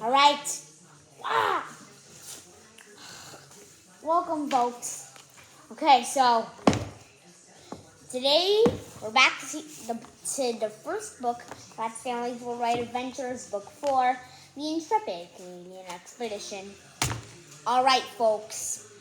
All right. Welcome, folks. Okay, so today we're back to the first book. That's Stanley's Will Write Adventures, Book 4, The Intrepid Canadian Expedition. All right, folks.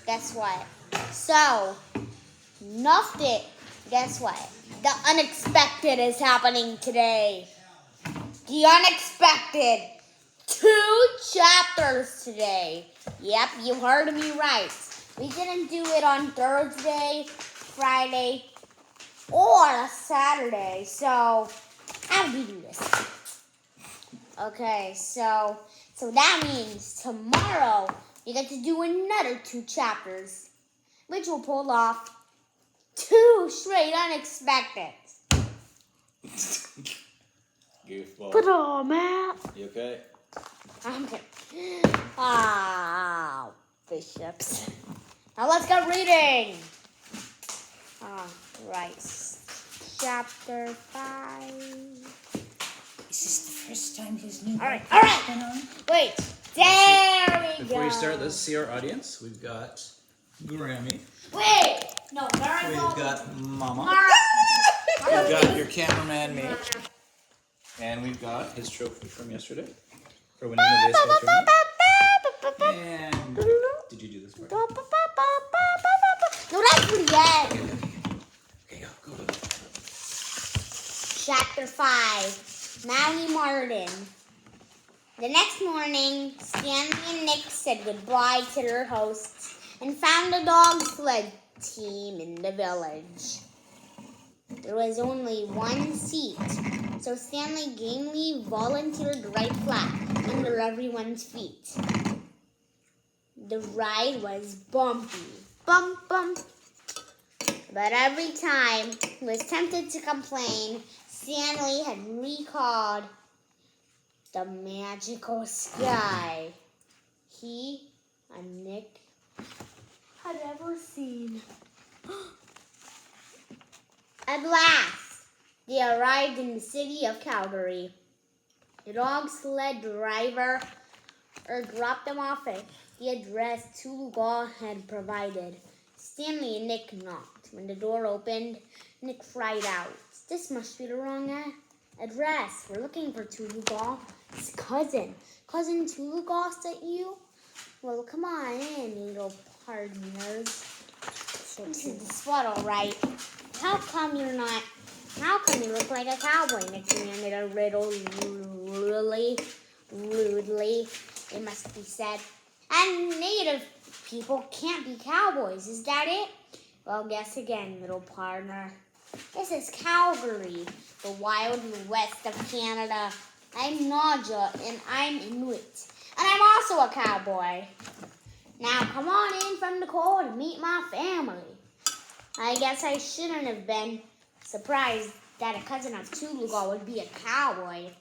Guess what? So, nothing. Guess what? The unexpected is happening today. The unexpected. 2 chapters today. Yep, you heard me right. We didn't do it on Thursday, Friday, or Saturday. So, how do we do this? Okay, so that means tomorrow you get to do another 2 chapters, which will pull off 2 straight unexpected. Goofball. Put on, man. You okay? I'm kidding. Bishops. Now let's get reading. Right. Chapter 5. Is this the first time his new All right. has been on? Wait. There we go. Before you start, let's see our audience. We've got Grammy. Wait. No, We've got Mama. Mara. We've got your cameraman, me. And we've got his trophy from yesterday for winning the baseball tournament. And did you do this part? No, that's pretty good. Okay, go. Chapter 5. Maui Martin. The next morning, Stanley and Nick said goodbye to their hosts and found a dog sled team in the village. There was only 1 seat, so Stanley gamely volunteered right flat under everyone's feet. The ride was bumpy, bump, bump. But every time he was tempted to complain, Stanley had recalled the magical sky he and Nick had ever seen. At last, they arrived in the city of Calgary. The dog sled driver dropped them off at the address Tulugal had provided. Stanley and Nick knocked. When the door opened, Nick cried out, "This must be the wrong address. We're looking for Tulugal. His cousin. Cousin Tulugal sent you? Well, come on in, little partners." So to the spot, all right. How come you look like a cowboy? Nick demanded a riddle rudely, it must be said. And native people can't be cowboys, is that it? Well, guess again, little partner. This is Calgary, the wild west of Canada. I'm Naja, and I'm Inuit. And I'm also a cowboy. Now, come on in from the cold and meet my family. I guess I shouldn't have been surprised that a cousin of Tulugal would be a cowboy,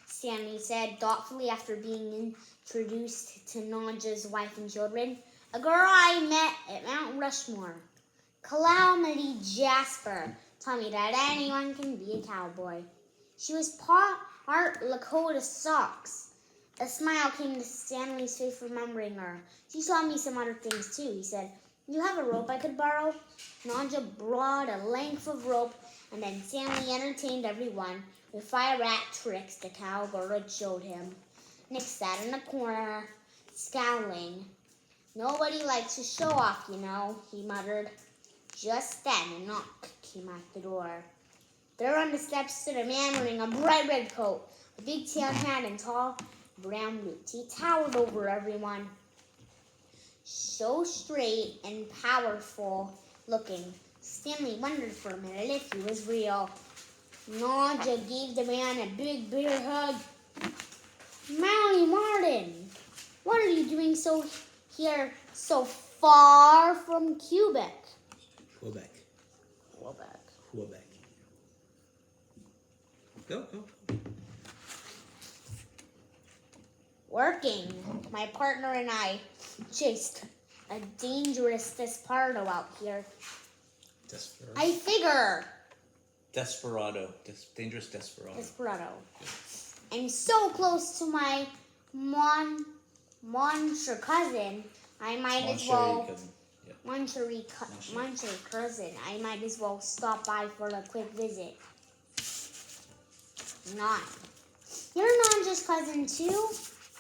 Stanley said thoughtfully after being introduced to Naja's wife and children. A girl I met at Mount Rushmore, Calamity Jasper, told me that anyone can be a cowboy. She was part Lakota Sox. A smile came to Stanley's face remembering her. She taught me some other things too, he said. You have a rope I could borrow? Naja brought a length of rope, and then Stanley entertained everyone with fire rat tricks the cowgirl showed him. Nick sat in a corner, scowling. Nobody likes to show off, you know, he muttered. Just then, a knock came at the door. There on the steps stood a man wearing a bright red coat, a big tailed hat, and tall brown boots. He towered over everyone. So straight and powerful looking, Stanley wondered for a minute if he was real. Naja gave the man a big bear hug. Maui Martin, what are you doing here so far from Quebec? Quebec. Go. Working. My partner and I chased a dangerous desperado out here. Desperado. I figure. Desperado. Dangerous desperado. Desperado. I'm so close to my monster cousin. I might as well. Munchery cousin. I might as well stop by for a quick visit. Not. You're not just cousin too?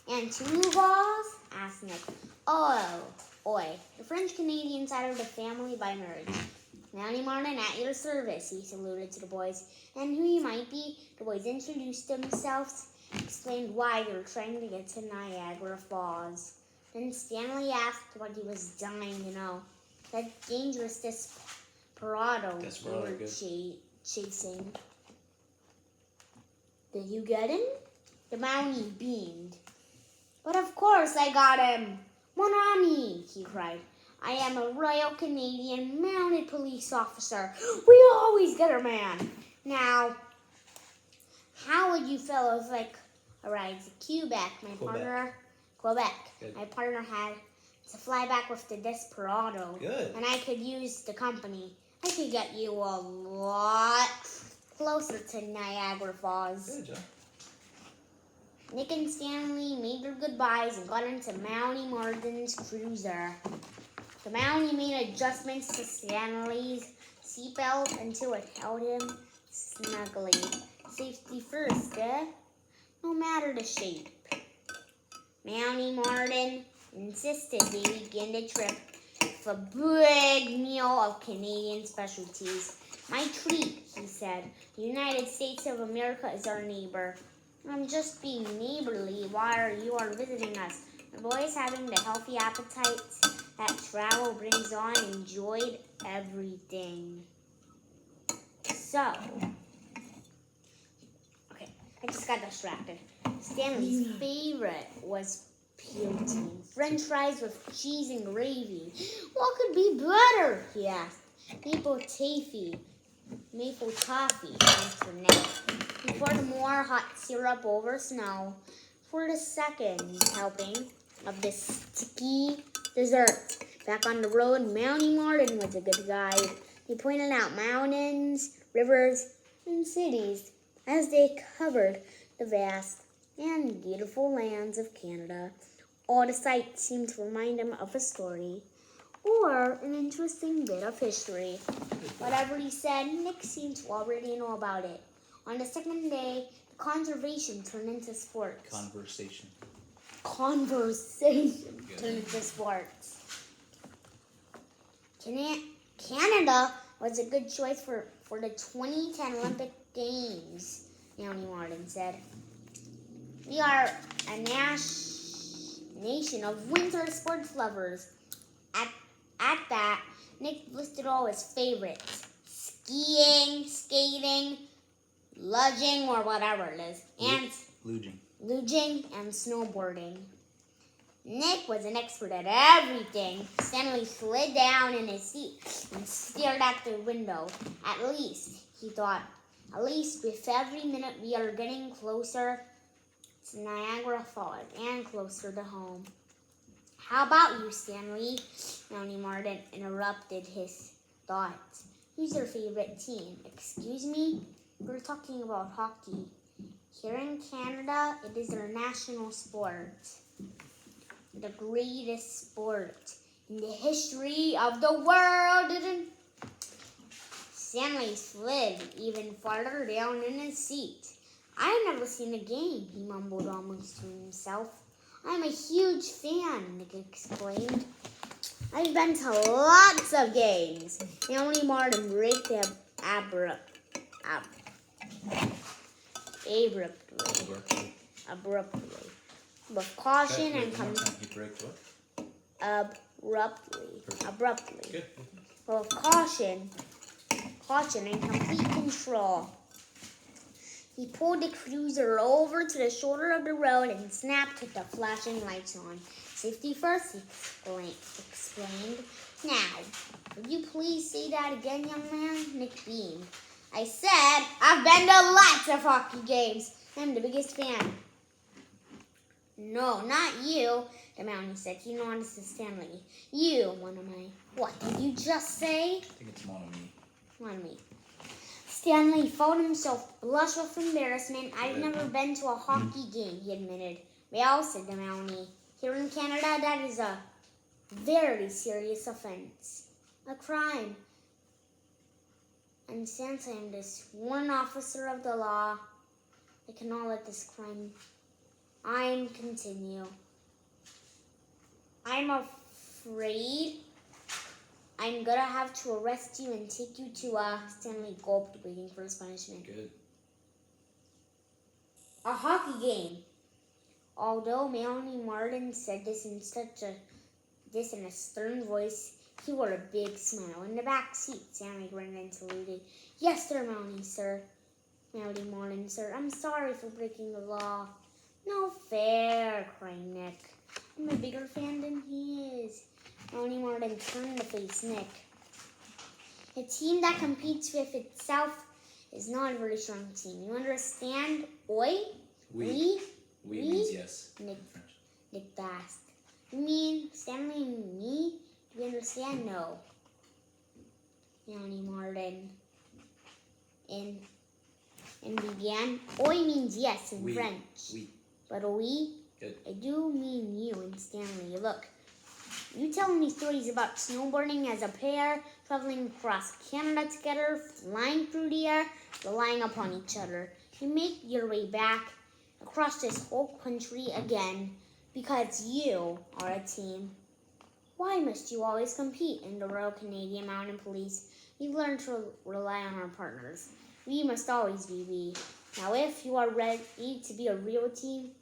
And two balls? Asked Nick. Oh, oi. The French-Canadian side of the family by marriage. Nanny Martin at your service, he saluted to the boys. And who you might be? The boys introduced themselves, explained why they were trying to get to Niagara Falls. Then Stanley asked what he was dying to know. That dangerous desperado they were chasing. Did you get him? The Mountie beamed. But of course I got him. Mon ami, he cried. I am a Royal Canadian Mounted Police Officer. We always get our man. Now, how would you fellows like a ride to Quebec? Quebec. Good. My partner had to fly back with the Desperado. Good. And I could use the company. I could get you a lot closer to Niagara Falls. Good job. Nick and Stanley made their goodbyes and got into Mountie Martin's cruiser. The Mountie made adjustments to Stanley's seatbelt until it held him snugly. Safety first, eh? No matter the shape. Mountie Martin insisted they begin the trip with a big meal of Canadian specialties. My treat, he said. The United States of America is our neighbor. I'm just being neighborly while you are visiting us. The boys, having the healthy appetites that travel brings on, enjoyed everything. So, okay, I just got distracted. Stanley's favorite was poutine, French fries with cheese and gravy. What could be better? He asked. Maple toffee, answered Nick. He poured more hot syrup over snow for the second helping of this sticky dessert. Back on the road, Mountie Martin was a good guide. He pointed out mountains, rivers, and cities as they covered the vast and beautiful lands of Canada. All the sights seemed to remind him of a story or an interesting bit of history. Whatever he said, Nick seemed to already know about it. On the second day, the conversation turned into sports. Conversation Turned into sports. Canada was a good choice for the 2010 Olympic Games, Mountie Martin said. We are a nation of winter sports lovers. At that, Nick listed all his favorites. Skiing, skating, luging, or whatever it is. And luging and snowboarding. Nick was an expert at everything. Stanley slid down in his seat and stared out the window. At least, he thought, with every minute we are getting closer to Niagara Falls and closer to home. How about you, Stanley? Mountie Martin interrupted his thoughts. Who's your favorite team? Excuse me? We're talking about hockey. Here in Canada, it is our national sport. The greatest sport in the history of the world. Stanley slid even farther down in his seat. I've never seen a game, he mumbled almost to himself. I'm a huge fan, Nick explained. I've been to lots of games. Mountie Martin braked abruptly. With caution and abruptly. Good. With caution and complete control. He pulled the cruiser over to the shoulder of the road and snapped the flashing lights on. Safety first, he explained. Now, would you please say that again, young man? Nick beamed. I said I've been to lots of hockey games. I'm the biggest fan. No, not you, the Mountie said. He nodded to Stanley. You, one of my. What did you just say? I think it's mon ami. Mon ami. Stanley felt himself blush with embarrassment. I've never been to a hockey game, he admitted. Well, said the Mountie, here in Canada, that is a very serious offense. A crime. And since I'm the sworn officer of the law, I cannot let this crime continue. I'm afraid I'm gonna have to arrest you and take you to Stanley gulped, waiting for his punishment. Good. A hockey game. Although Melanie Martin said this in a stern voice, he wore a big smile. In the back seat, Stanley grinned and saluted. Yes, sir, Melanie, sir. Melanie Martin, sir. I'm sorry for breaking the law. No fair, cried Nick. I'm a bigger fan than he is. Melanie Martin turned to face Nick. A team that competes with itself is not a very strong team. You understand? Oi? We means yes. Nick, French. Nick asked. You mean Stanley and me? Do you understand? No. Melanie Martin. And began. Oi means yes in French. We. But we? Good. I do mean you and Stanley. Look, you telling me stories about snowboarding as a pair, traveling across Canada together, flying through the air, relying upon each other. You make your way back across this whole country again because you are a team. Why must you always compete in the Royal Canadian Mounted Police? We've learned to rely on our partners. We must always be we. Now, if you are ready to be a real team,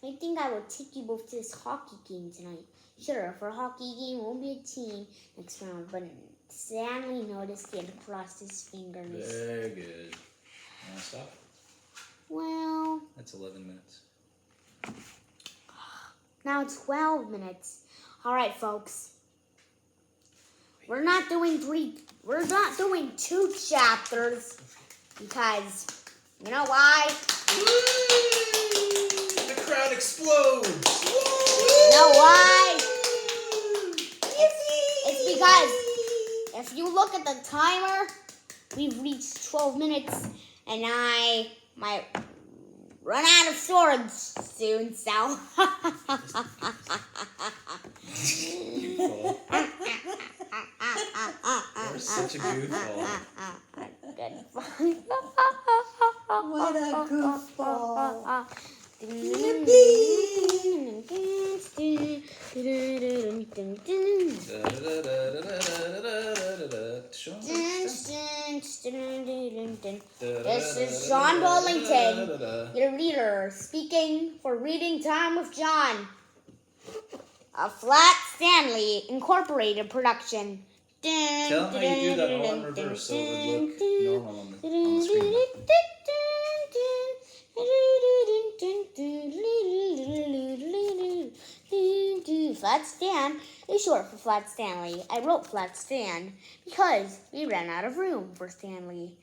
I think I will take you both to this hockey game tonight. Sure, for a hockey game, we'll be a team next round, but Stanley noticed he had crossed his fingers. Very good. You want to stop? Well, That's 11 minutes. now 12 minutes. All right, folks. We're not doing 2 chapters because, you know why? The crowd explodes! You know why? It's because if you look at the timer, we've reached 12 minutes and I might run out of storage soon, so. Goofball. You're such a goofball. Good. What a goofball. This is John Bollington, your reader, speaking for Reading Time with John, a Flat Stanley Incorporated production. Tell them how you do that all in reverse so it would look normal on the screen. Flat Stan is short for Flat Stanley. I wrote Flat Stan because we ran out of room for Stanley.